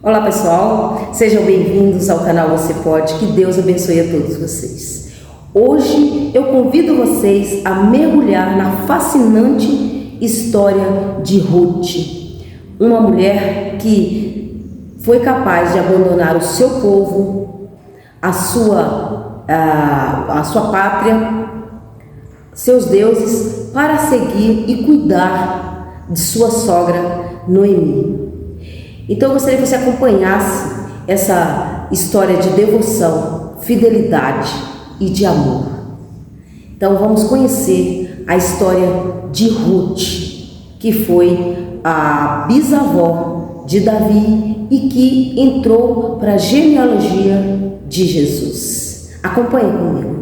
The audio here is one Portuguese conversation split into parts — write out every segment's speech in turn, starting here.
Olá pessoal, sejam bem-vindos ao canal Você Pode, que Deus abençoe a todos vocês. Hoje eu convido vocês a mergulhar na fascinante história de Ruth, uma mulher que foi capaz de abandonar o seu povo, a sua pátria, seus deuses, para seguir e cuidar de sua sogra Noemi. Então eu gostaria que você acompanhasse essa história de devoção, fidelidade e de amor. Então vamos conhecer a história de Ruth, que foi a bisavó de Davi e que entrou para a genealogia de Jesus. Acompanhe comigo.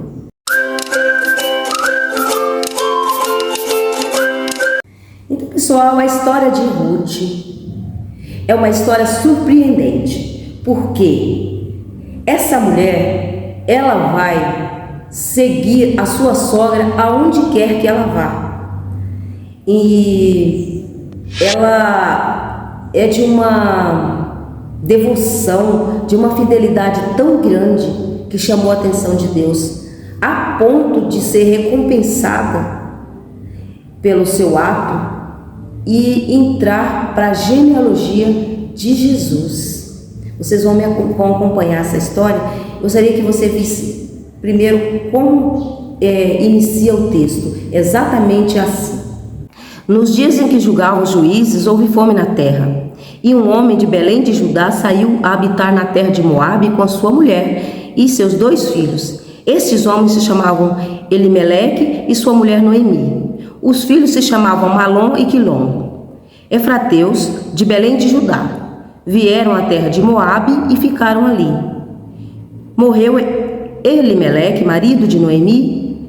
Então, pessoal, a história de Ruth é uma história surpreendente, porque essa mulher, ela vai seguir a sua sogra aonde quer que ela vá. E ela é de uma devoção, de uma fidelidade tão grande que chamou a atenção de Deus, a ponto de ser recompensada pelo seu ato e entrar para a genealogia de Jesus. Vocês vão acompanhar essa história. Eu gostaria que você visse primeiro como inicia o texto, exatamente assim. Nos dias em que julgavam os juízes, houve fome na terra, e um homem de Belém de Judá saiu a habitar na terra de Moabe com a sua mulher e seus 2 filhos. Estes homens se chamavam Elimeleque e sua mulher Noemi. Os filhos se chamavam Malom e Quilom, efrateus de Belém de Judá. Vieram à terra de Moabe e ficaram ali. Morreu Elimeleque, marido de Noemi,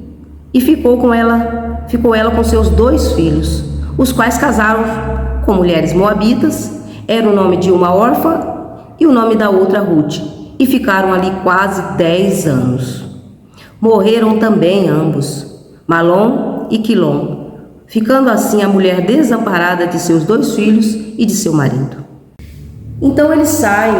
e ficou ela com seus 2 filhos, os quais casaram com mulheres moabitas. Era o nome de uma órfã e o nome da outra Ruth, e ficaram ali quase 10 anos. Morreram também ambos, Malom e Quilom, ficando assim a mulher desamparada de seus 2 filhos e de seu marido. Então eles saem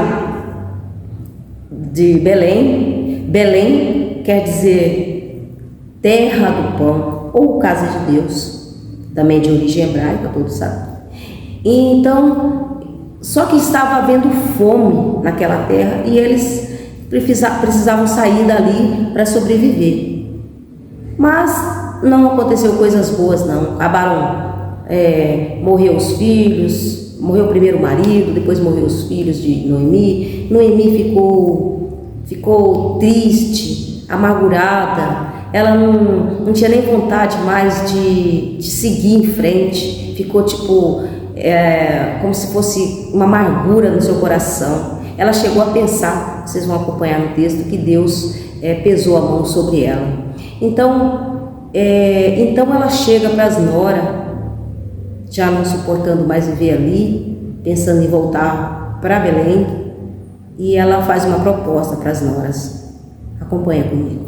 de Belém. Belém quer dizer terra do pão ou casa de Deus, também de origem hebraica, todos sabem. E então, só que estava havendo fome naquela terra e eles precisavam sair dali para sobreviver. Mas não aconteceu coisas boas, não. Acabaram, morreu os filhos, morreu o primeiro marido, depois morreu os filhos de Noemi. Noemi ficou triste, amargurada. Ela não tinha nem vontade mais de seguir em frente. Ficou como se fosse uma amargura no seu coração. Ela chegou a pensar, vocês vão acompanhar no texto, que Deus pesou a mão sobre ela. Então ela chega para as noras, já não suportando mais viver ali, pensando em voltar para Belém, e ela faz uma proposta para as noras. Acompanha comigo.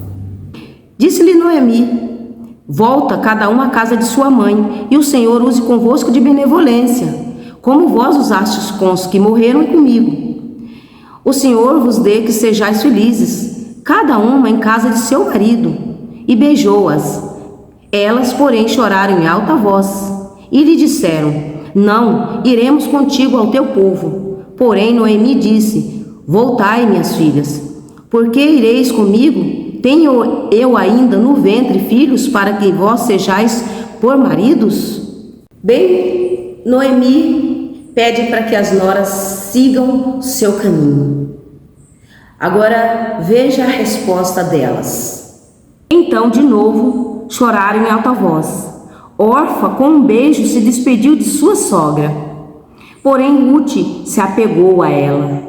Disse-lhe Noemi: volta cada um à casa de sua mãe, e o Senhor use convosco de benevolência, como vós usastes com os que morreram e comigo. O Senhor vos dê que sejais felizes, cada uma em casa de seu marido. E beijou-as. Elas, porém, choraram em alta voz e lhe disseram: não, iremos contigo ao teu povo. Porém Noemi disse: voltai, minhas filhas, porque ireis comigo? Tenho eu ainda no ventre filhos para que vós sejais por maridos? Bem, Noemi pede para que as noras sigam seu caminho. Agora veja a resposta delas. Então, de novo, choraram em alta voz. Orfa, com um beijo, se despediu de sua sogra. Porém, Ruth se apegou a ela.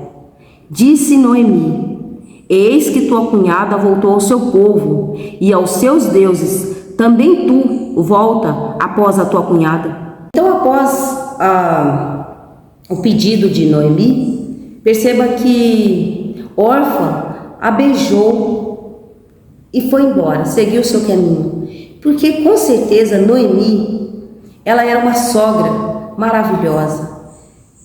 Disse Noemi: eis que tua cunhada voltou ao seu povo e aos seus deuses. Também tu volta após a tua cunhada. Então, após o pedido de Noemi, perceba que Orfa a beijou e foi embora, seguiu o seu caminho. Porque com certeza Noemi, ela era uma sogra maravilhosa.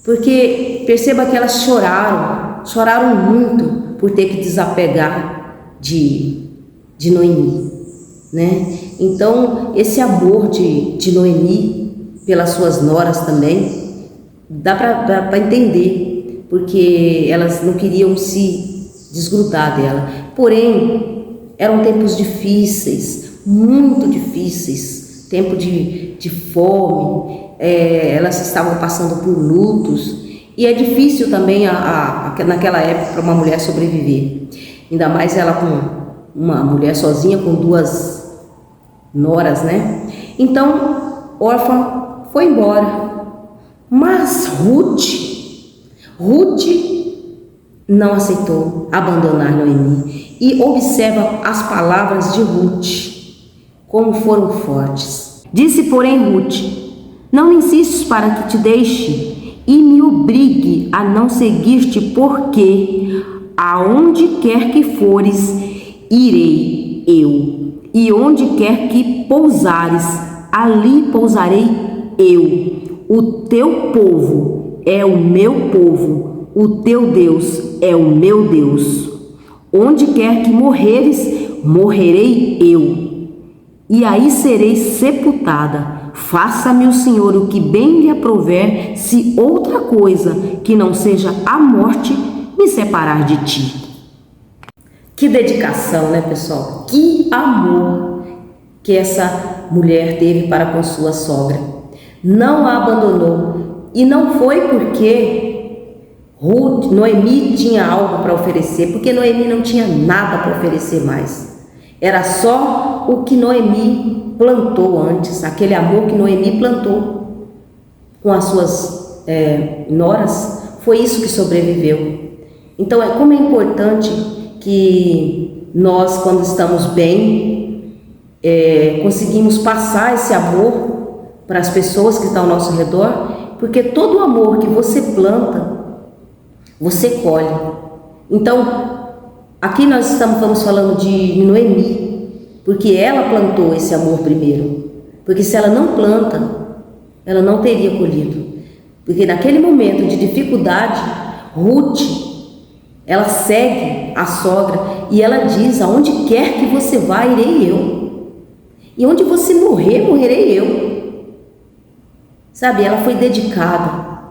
Porque perceba que elas choraram muito por ter que desapegar de Noemi, né? Então, esse amor de Noemi pelas suas noras também, dá para entender, porque elas não queriam se desgrudar dela. Porém, eram tempos difíceis, muito difíceis, tempo de fome, elas estavam passando por lutos, e é difícil também naquela época para uma mulher sobreviver, ainda mais ela com uma mulher sozinha com 2 noras, né? Então, Orfa foi embora, mas Ruth não aceitou abandonar Noemi. E observa as palavras de Ruth, como foram fortes. Disse, porém, Ruth: não me insistes para que te deixe e me obrigue a não seguir-te, porque aonde quer que fores, irei eu, e onde quer que pousares, ali pousarei eu. O teu povo é o meu povo, o teu Deus é o meu Deus. Onde quer que morreres, morrerei eu, e aí serei sepultada. Faça-me o Senhor o que bem lhe aprouver, se outra coisa que não seja a morte me separar de ti. Que dedicação, né, pessoal? Que amor que essa mulher teve para com sua sogra. Não a abandonou, e não foi porque Noemi tinha algo para oferecer, porque Noemi não tinha nada para oferecer mais. Era só o que Noemi plantou antes, aquele amor que Noemi plantou com as suas noras, foi isso que sobreviveu. Então, como é importante que nós, quando estamos bem, conseguimos passar esse amor para as pessoas que estão ao nosso redor, porque todo o amor que você planta, você colhe. Então, aqui nós estamos falando de Noemi, porque ela plantou esse amor primeiro. Porque se ela não planta, ela não teria colhido. Porque naquele momento de dificuldade, Ruth, ela segue a sogra e ela diz: aonde quer que você vá, irei eu. E onde você morrer, morrerei eu. Sabe, ela foi dedicada.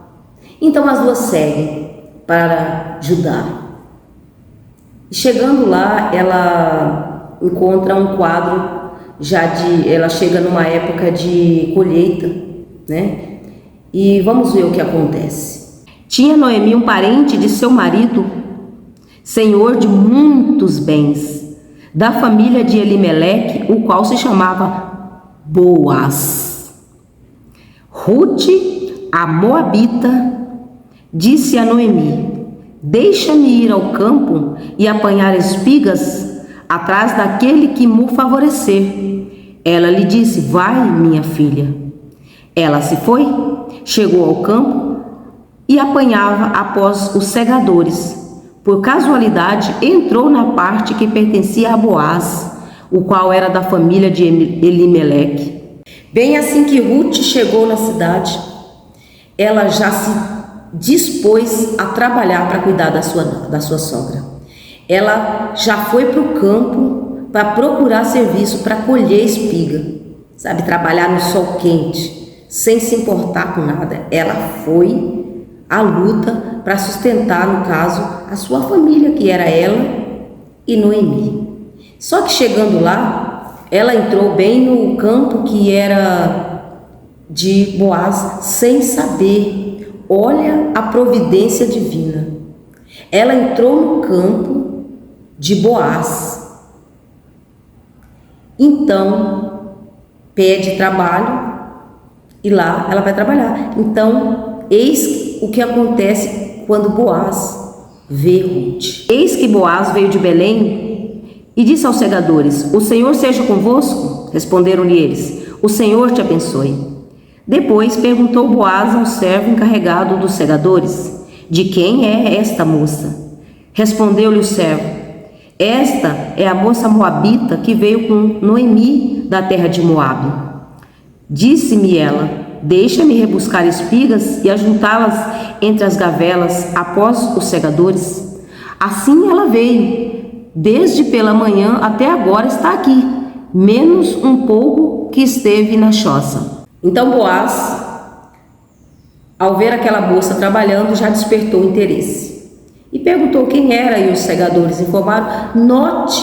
Então as duas seguem para Judá. E chegando lá, ela encontra um quadro ela chega numa época de colheita, né? E vamos ver o que acontece. Tinha Noemi um parente de seu marido, senhor de muitos bens, da família de Elimeleque, o qual se chamava Boaz. Ruth, a moabita, disse a Noemi: deixa-me ir ao campo e apanhar espigas atrás daquele que me favorecer. Ela lhe disse: vai, minha filha. Ela se foi, chegou ao campo e apanhava após os segadores. Por casualidade, entrou na parte que pertencia a Boaz, o qual era da família de Elimeleque. Bem assim que Ruth chegou na cidade, ela já se dispôs a trabalhar para cuidar da sua sogra. Ela já foi para o campo para procurar serviço, para colher espiga, sabe, trabalhar no sol quente, sem se importar com nada. Ela foi à luta para sustentar, no caso, a sua família, que era ela e Noemi. Só que chegando lá, ela entrou bem no campo que era de Boaz, sem saber. Olha a providência divina. Ela entrou no campo de Boaz. Então, pede trabalho e lá ela vai trabalhar. Então, eis o que acontece quando Boaz vê Ruth. Eis que Boaz veio de Belém e disse aos segadores: o Senhor seja convosco. Responderam-lhe eles: o Senhor te abençoe. Depois perguntou Boaz ao servo encarregado dos segadores: de quem é esta moça? Respondeu-lhe o servo: esta é a moça moabita que veio com Noemi da terra de Moabe. Disse-me ela: deixa-me rebuscar espigas e ajuntá-las entre as gavelas após os segadores. Assim ela veio, desde pela manhã até agora está aqui, menos um pouco que esteve na choça. Então Boaz, ao ver aquela moça trabalhando, já despertou o interesse e perguntou quem era, e os segadores informaram. Note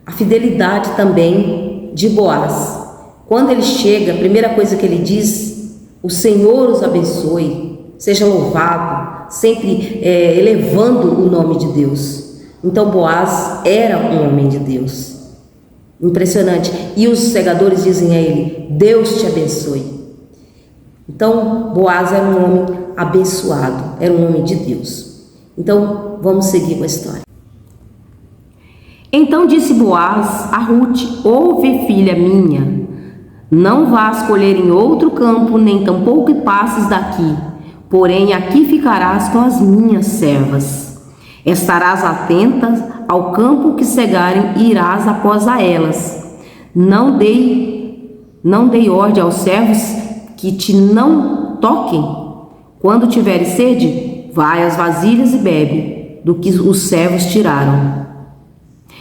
a fidelidade também de Boaz. Quando ele chega, a primeira coisa que ele diz: o Senhor os abençoe, seja louvado, sempre elevando o nome de Deus. Então Boaz era um homem de Deus. Impressionante. E os segadores dizem a ele: Deus te abençoe. Então Boaz era um homem abençoado, era um homem de Deus. Então vamos seguir com a história. Então disse Boaz a Rute: ouve, filha minha, não vás colher em outro campo, nem tampouco passes daqui, porém aqui ficarás com as minhas servas. Estarás atenta ao campo que cegarem e irás após a elas. Não dei ordem aos servos que te não toquem. Quando tiveres sede, vai às vasilhas e bebe do que os servos tiraram.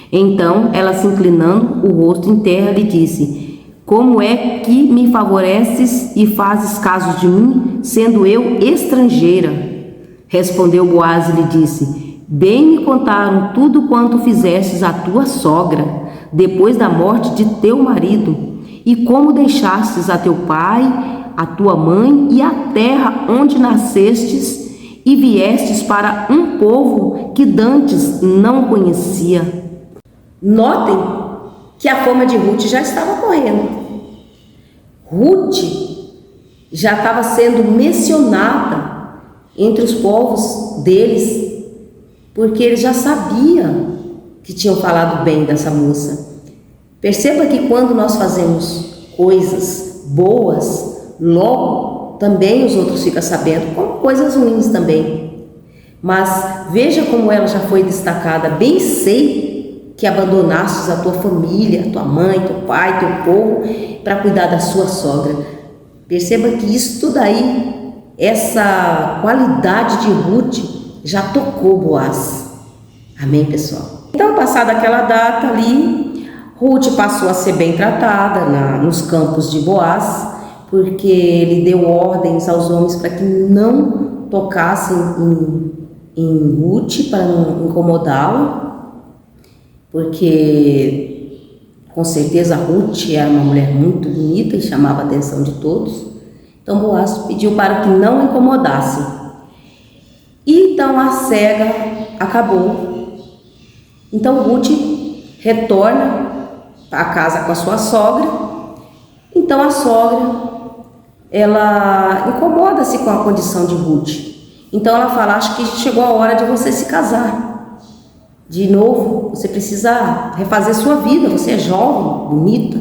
Então ela, se inclinando o rosto em terra, lhe disse: como é que me favoreces e fazes caso de mim, sendo eu estrangeira? Respondeu Boaz e lhe disse: bem me contaram tudo quanto fizestes à tua sogra, depois da morte de teu marido, e como deixastes a teu pai, a tua mãe e a terra onde nascestes, e viestes para um povo que dantes não conhecia. Notem que a fama de Ruth já estava correndo. Ruth já estava sendo mencionada entre os povos deles, porque eles já sabiam que tinham falado bem dessa moça. Perceba que quando nós fazemos coisas boas, logo também os outros ficam sabendo, como coisas ruins também. Mas veja como ela já foi destacada. Bem sei que abandonastes a tua família, tua mãe, teu pai, teu povo, para cuidar da sua sogra. Perceba que isso tudo aí, essa qualidade de Ruth já tocou Boaz. Amém, pessoal? Então, passada aquela data ali, Ruth passou a ser bem tratada nos campos de Boaz, porque ele deu ordens aos homens para que não tocassem em Ruth, para não incomodá-la, porque com certeza Ruth era uma mulher muito bonita e chamava a atenção de todos. Então Boaz pediu para que não incomodassem. E então a cega acabou. Então Ruth retorna à casa com a sua sogra. Então a sogra, ela incomoda-se com a condição de Ruth. Então ela fala: acho que chegou a hora de você se casar. De novo, você precisa refazer sua vida, você é jovem, bonita,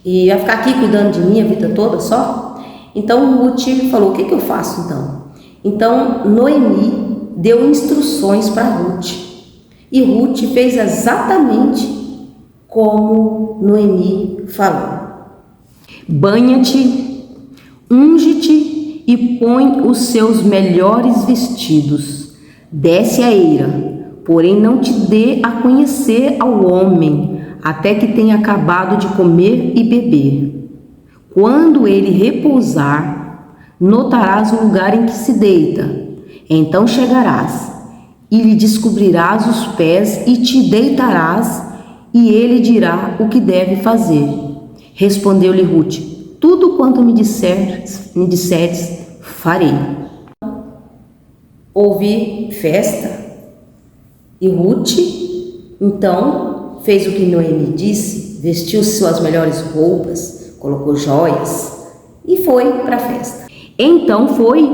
e vai ficar aqui cuidando de mim a vida toda só? Então Ruth falou: o que eu faço então? Então Noemi deu instruções para Ruth, e Ruth fez exatamente como Noemi falou. Banha-te, unge-te e põe os seus melhores vestidos, desce a eira, porém não te dê a conhecer ao homem, até que tenha acabado de comer e beber. Quando ele repousar, notarás o lugar em que se deita. Então chegarás, e lhe descobrirás os pés, e te deitarás, e ele dirá o que deve fazer. Respondeu-lhe Ruth: tudo quanto me disseres, farei. Houve festa. E Ruth, então, fez o que Noemi disse, vestiu suas melhores roupas, colocou joias e foi para a festa. Então foi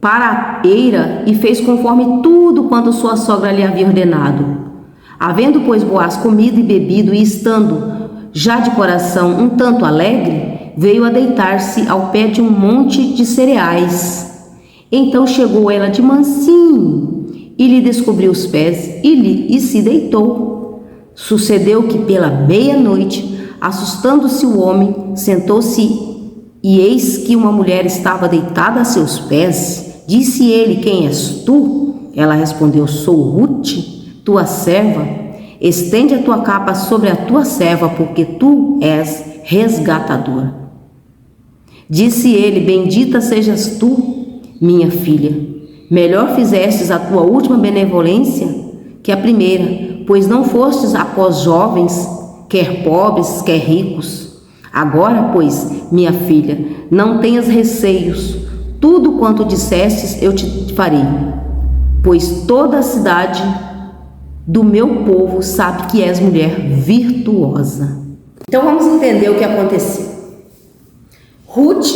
para a eira e fez conforme tudo quanto sua sogra lhe havia ordenado. Havendo, pois, Boaz comido e bebido, e estando já de coração um tanto alegre, veio a deitar-se ao pé de um monte de cereais. Então chegou ela de mansinho, e lhe descobriu os pés, e se deitou. Sucedeu que pela meia-noite, assustando-se o homem, sentou-se e eis que uma mulher estava deitada a seus pés. Disse ele: quem és tu? Ela respondeu: sou Ruth, tua serva. Estende a tua capa sobre a tua serva, porque tu és resgatador. Disse ele: bendita sejas tu, minha filha. Melhor fizestes a tua última benevolência que a primeira, pois não fostes após jovens, quer pobres, quer ricos. Agora, pois, minha filha, não tenhas receios. Tudo quanto dissestes eu te farei, pois toda a cidade do meu povo sabe que és mulher virtuosa. Então vamos entender o que aconteceu. Ruth,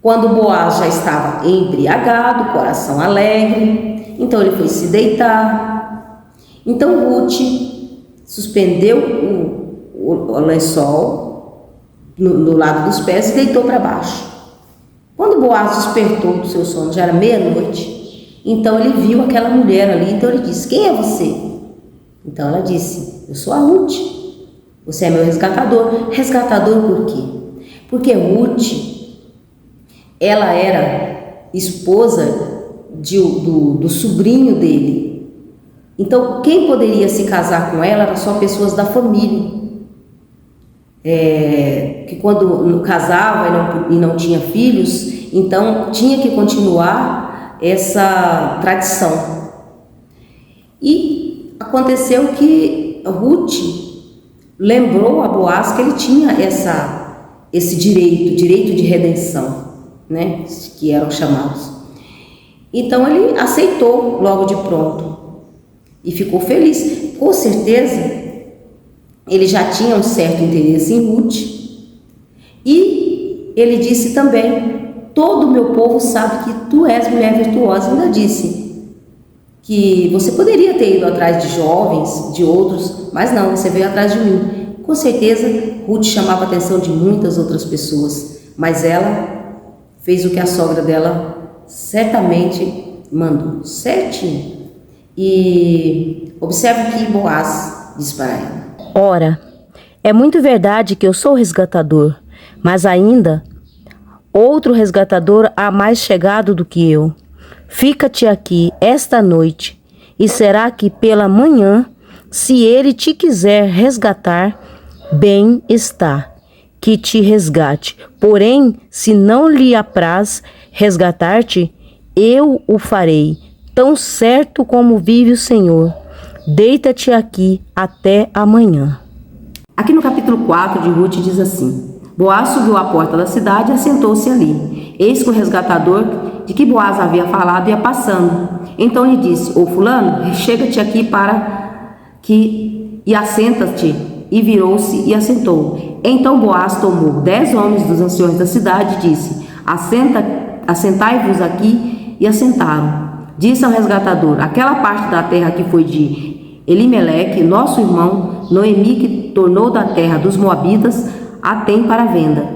quando Boaz já estava embriagado, coração alegre, então ele foi se deitar. Então Ruth suspendeu o lençol no lado dos pés e deitou para baixo. Quando Boaz despertou do seu sono, já era meia-noite, então ele viu aquela mulher ali, então ele disse: quem é você? Então ela disse: eu sou a Ruth, você é meu resgatador. Resgatador por quê? Porque Ruth, ela era esposa do sobrinho dele. Então quem poderia se casar com ela eram só pessoas da família. Que quando casava e não tinha filhos, então tinha que continuar essa tradição. E aconteceu que Ruth lembrou a Boaz que ele tinha esse direito de redenção, né, que eram chamados. Então ele aceitou logo de pronto e ficou feliz. Com certeza ele já tinha um certo interesse em Ruth, e ele disse também: todo o meu povo sabe que tu és mulher virtuosa. Ainda disse que você poderia ter ido atrás de jovens, de outros, mas não, você veio atrás de mim. Com certeza Ruth chamava a atenção de muitas outras pessoas, mas ela fez o que a sogra dela certamente mandou, certinho. E observe o que Boaz diz para ela: ora, é muito verdade que eu sou resgatador, mas ainda outro resgatador há mais chegado do que eu. Fica-te aqui esta noite, e será que pela manhã, se ele te quiser resgatar, bem está, que te resgate. Porém, se não lhe apraz resgatar-te, eu o farei, tão certo como vive o Senhor. Deita-te aqui até amanhã. Aqui no capítulo 4 de Ruth diz assim: Boaz subiu à porta da cidade e assentou-se ali. Eis que o resgatador de que Boaz havia falado ia passando. Então lhe disse: ô fulano, chega-te aqui e assenta-te. E virou-se e assentou. Então Boaz tomou 10 homens dos anciões da cidade e disse: assentai-vos aqui. E assentaram. Disse ao resgatador: aquela parte da terra que foi de Elimeleque, nosso irmão, Noemi, que tornou da terra dos moabitas, a tem para venda.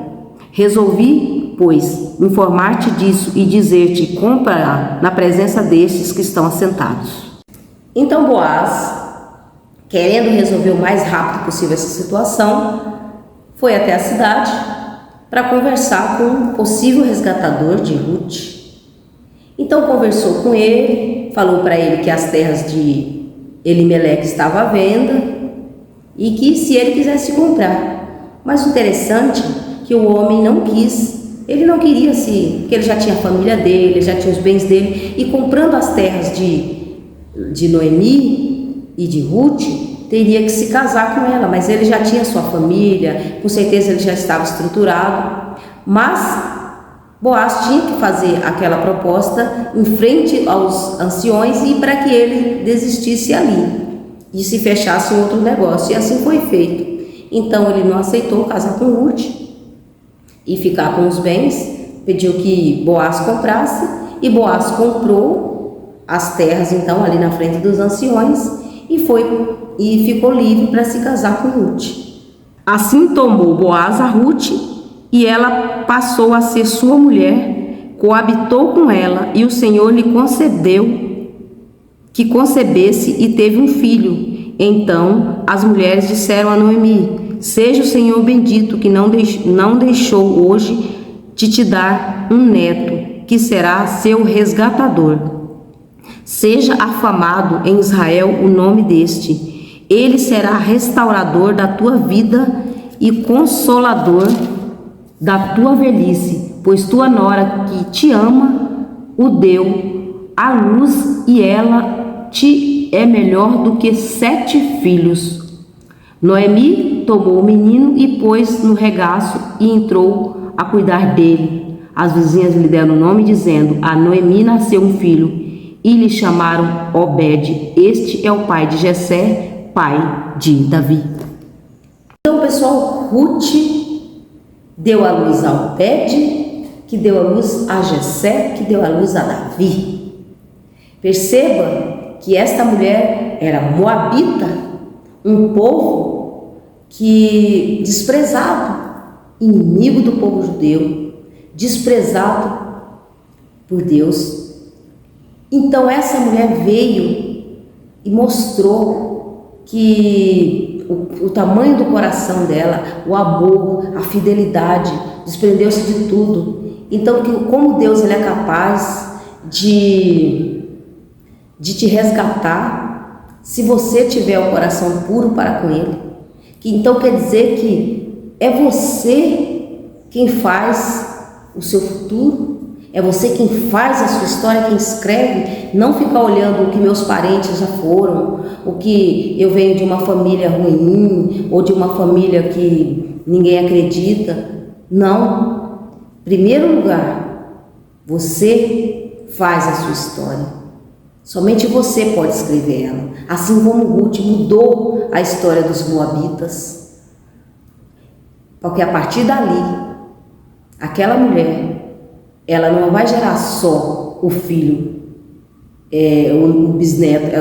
Resolvi, pois, informar-te disso e dizer-te: compra-a na presença destes que estão assentados. Então Boaz, querendo resolver o mais rápido possível essa situação, foi até a cidade para conversar com um possível resgatador de Ruth. Então conversou com ele, falou para ele que as terras de Elimeleque estavam à venda e que se ele quisesse comprar. Mas o interessante é que o homem não quis, ele não queria porque ele já tinha a família dele, ele já tinha os bens dele, e comprando as terras de Noemi e de Ruth, teria que se casar com ela, mas ele já tinha sua família, com certeza ele já estava estruturado, mas Boaz tinha que fazer aquela proposta em frente aos anciões e para que ele desistisse ali e se fechasse um outro negócio, e assim foi feito. Então ele não aceitou casar com Ruth e ficar com os bens, pediu que Boaz comprasse, e Boaz comprou as terras então ali na frente dos anciões e ficou livre para se casar com Ruth. Assim tomou Boaz a Ruth, e ela passou a ser sua mulher, coabitou com ela, e o Senhor lhe concedeu que concebesse e teve um filho. Então as mulheres disseram a Noemi: seja o Senhor bendito que não deixou hoje de te dar um neto, que será seu resgatador. Seja afamado em Israel o nome deste. Ele será restaurador da tua vida e consolador da tua velhice, pois tua nora que te ama o deu à luz, e ela te é melhor do que 7 filhos. Noemi tomou o menino e pôs no regaço e entrou a cuidar dele. As vizinhas lhe deram o nome, dizendo: a Noemi nasceu um filho, e lhe chamaram Obed. Este é o pai de Jessé, pai de Davi. Então, pessoal, Ruth deu à luz a Obed, que deu à luz a Jessé, que deu à luz a Davi. Perceba que esta mulher era moabita, um povo que desprezado, inimigo do povo judeu, desprezado por Deus. Então essa mulher veio e mostrou que o tamanho do coração dela, o amor, a fidelidade, desprendeu-se de tudo. Então, como Deus ele é capaz de te resgatar se você tiver o coração puro para com Ele. Então quer dizer que é você quem faz o seu futuro, é você quem faz a sua história, quem escreve. Não ficar olhando o que meus parentes já foram, o que eu venho de uma família ruim, ou de uma família que ninguém acredita. Não. Em primeiro lugar, você faz a sua história. Somente você pode escrever ela. Assim como Ruth mudou a história dos moabitas. Porque a partir dali, aquela mulher, ela não vai gerar só o filho, o bisneto,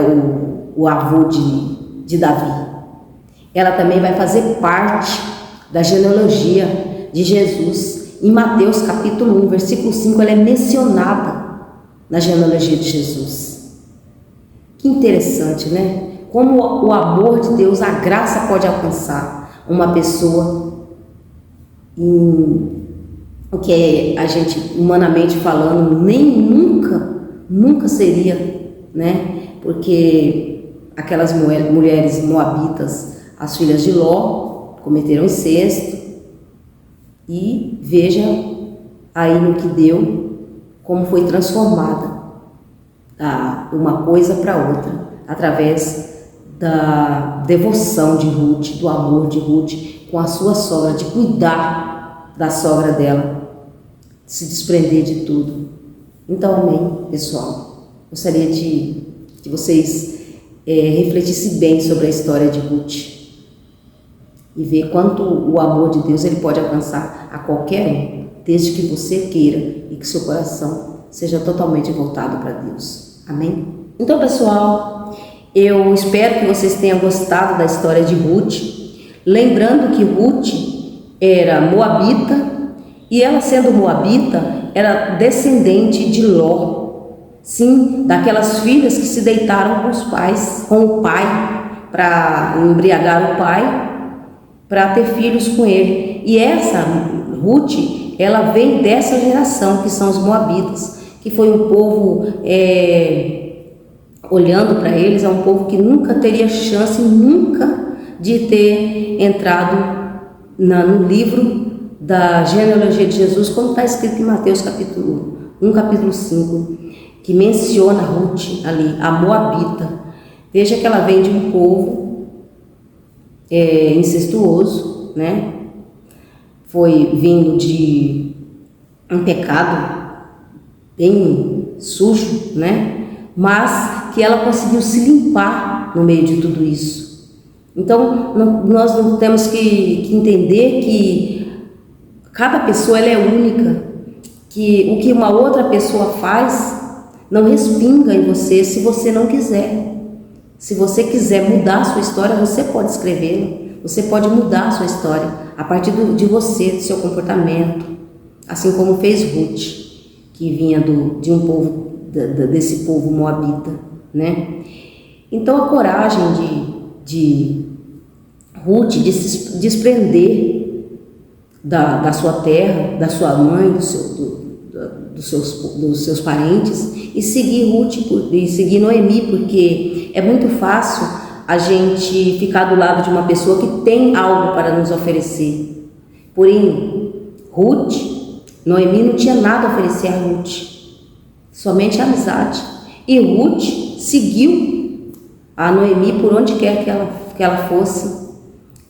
o avô de Davi. Ela também vai fazer parte da genealogia de Jesus. Em Mateus capítulo 1, versículo 5, ela é mencionada na genealogia de Jesus. Que interessante, né? Como o amor de Deus, a graça pode alcançar uma pessoa em o que a gente, humanamente falando, nem nunca seria, né? Porque aquelas mulheres moabitas, as filhas de Ló, cometeram incesto, e veja aí no que deu, como foi transformada uma coisa para outra, através da devoção de Ruth, do amor de Ruth com a sua sogra, de cuidar da sogra dela, de se desprender de tudo. Então, amém, pessoal. Gostaria de que vocês refletissem bem sobre a história de Ruth e ver quanto o amor de Deus ele pode alcançar a qualquer um, desde que você queira e que seu coração seja totalmente voltado para Deus. Amém? Então, pessoal, eu espero que vocês tenham gostado da história de Ruth. Lembrando que Ruth era moabita, e ela, sendo moabita, era descendente de Ló. Sim, daquelas filhas que se deitaram com o pai, para embriagar o pai, para ter filhos com ele. E essa Ruth, ela vem dessa geração, que são os moabitas, que foi um povo, olhando para eles, é um povo que nunca teria chance, nunca de ter entrado no livro da genealogia de Jesus, como está escrito em Mateus capítulo 1, capítulo 5, que menciona Ruth ali, a moabita. Veja que ela vem de um povo incestuoso, né? Foi vindo de um pecado bem sujo, né? Mas que ela conseguiu se limpar no meio de tudo isso. Então, nós não temos que entender que cada pessoa ela é única, que o que uma outra pessoa faz não respinga em você se você não quiser. Se você quiser mudar a sua história, você pode escrevê-la, você pode mudar a sua história a partir de você, do seu comportamento, assim como fez Ruth, que vinha de um povo, desse povo moabita, né? Então a coragem de Ruth de se desprender da sua terra, da sua mãe, dos seus parentes e seguir e seguir Noemi, porque é muito fácil a gente ficar do lado de uma pessoa que tem algo para nos oferecer. Porém, Noemi não tinha nada a oferecer a Ruth, somente a amizade. E Ruth seguiu a Noemi por onde quer que ela fosse,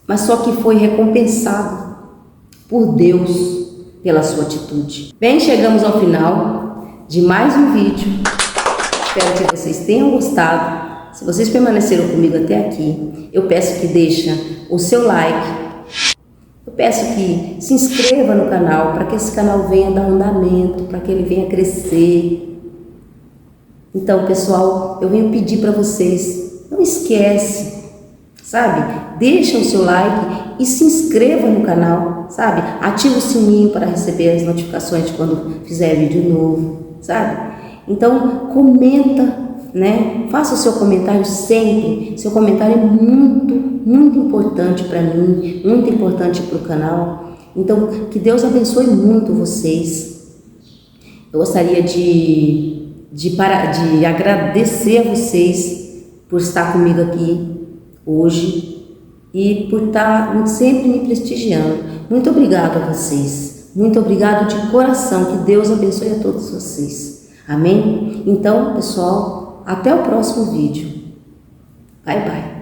mas só que foi recompensada por Deus pela sua atitude. Bem, chegamos ao final de mais um vídeo. Espero que vocês tenham gostado. Se vocês permaneceram comigo até aqui, eu peço que deixe o seu like. Eu peço que se inscreva no canal, para que esse canal venha dar andamento, para que ele venha crescer. Então, pessoal, eu venho pedir para vocês, não esquece, sabe? Deixa o seu like e se inscreva no canal, sabe? Ativa o sininho para receber as notificações de quando fizer vídeo novo, sabe? Então, comenta, né? Faça o seu comentário sempre. Seu comentário é muito, muito importante para mim, muito importante para o canal. Então, que Deus abençoe muito vocês. Eu gostaria de agradecer a vocês por estar comigo aqui hoje e por estar sempre me prestigiando. Muito obrigado a vocês. Muito obrigado de coração. Que Deus abençoe a todos vocês. Amém? Então, pessoal, até o próximo vídeo. Bye, bye.